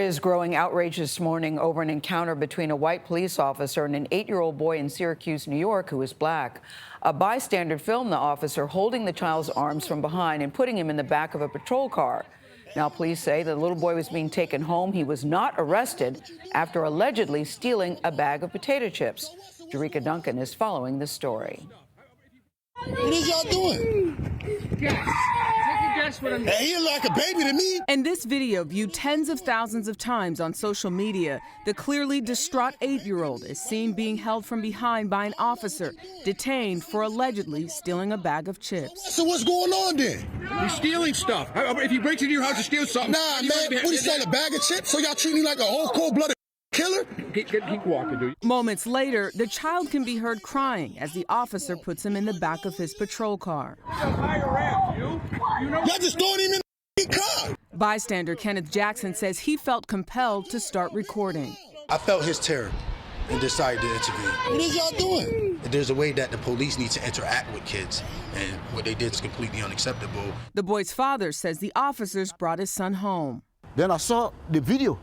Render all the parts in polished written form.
is growing outrage this morning over an encounter between a white police officer and an 8-year-old boy in Syracuse, New York, who is black. A bystander filmed the officer holding the child's arms from behind and putting him in the back of a patrol car. Now, police say the little boy was being taken home. He was not arrested after allegedly stealing a bag of potato chips. Jericka Duncan is following the story. What is y'all doing? Guess. Take a guess what I'm doing. Hey, he like a baby to me. And this video, viewed tens of thousands of times on social media, the clearly distraught 8-year-old is seen being held from behind by an officer, detained for allegedly stealing a bag of chips. So what's going on then? You're stealing stuff. If he breaks into your house to steal something. Nah, man, what, he stole a bag of chips? So y'all treat me like a whole cold-blooded killer? Keep walking, dude. Moments later, the child can be heard crying as the officer puts him in the back of his patrol car. Y'all just throwing him in the car. Bystander Kenneth Jackson says he felt compelled to start recording. I felt his terror and decided to intervene. What is y'all doing? There's a way that the police need to interact with kids, and what they did is completely unacceptable. The boy's father says the officers brought his son home. Then I saw the video.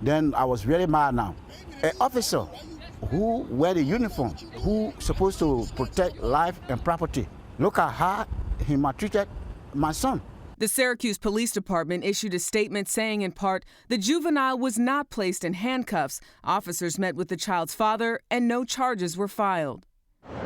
Then I was very mad now. An officer who wear the uniform, who supposed to protect life and property, look at how he maltreated my son. The Syracuse Police Department issued a statement saying, in part, the juvenile was not placed in handcuffs. Officers met with the child's father and no charges were filed.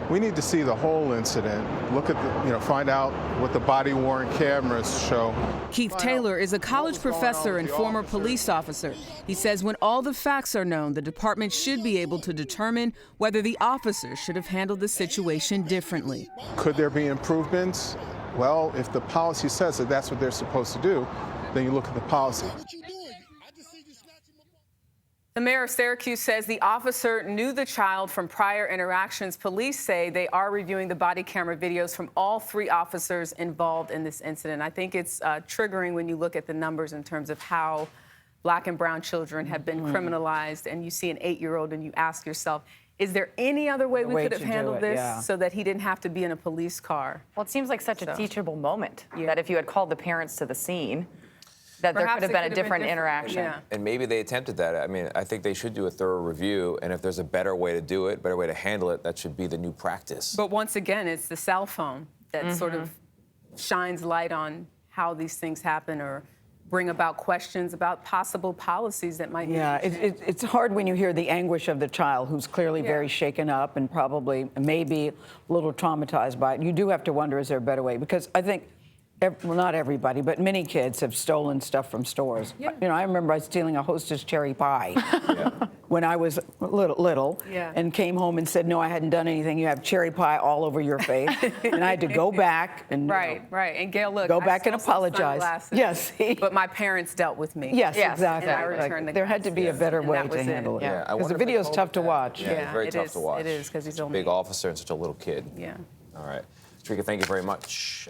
We need to see the whole incident, look at find out what the body-worn cameras show. Keith Taylor is a college professor and former police officer. He says when all the facts are known, the department should be able to determine whether the officers should have handled the situation differently. Could there be improvements? Well, if the policy says that that's what they're supposed to do, then you look at the policy. The mayor of Syracuse says the officer knew the child from prior interactions. Police say they are reviewing the body camera videos from all 3 officers involved in this incident. I think it's triggering when you look at the numbers in terms of how black and brown children have been criminalized, and you see an 8-year-old and you ask yourself, is there any other way we could have handled this so that he didn't have to be in a police car? Well, it seems like such a teachable moment that if you had called the parents to the scene, that there could have been a different interaction. Yeah. And maybe they attempted that. I mean, I think they should do a thorough review, and if there's a better way to do it, better way to handle it, that should be the new practice. But once again, it's the cell phone that sort of shines light on how these things happen or bring about questions about possible policies that might need to change. It's hard when you hear the anguish of the child who's clearly very shaken up and probably maybe a little traumatized by it. You do have to wonder, is there a better way? Because I think, well, not everybody, but many kids have stolen stuff from stores. Yeah. You know, I remember stealing a Hostess cherry pie when I was little and came home and said, no, I hadn't done anything. You have cherry pie all over your face. And I had to go back and right. And Gayle, look, go back and apologize. Yes. But my parents dealt with me. Yes, exactly. And I returned there had to be a better way to handle it. Because the video is tough to watch. Yeah, it's very tough to watch. It is, because he's only big officer and such a little kid. Yeah. All right. Jericka, thank you very much.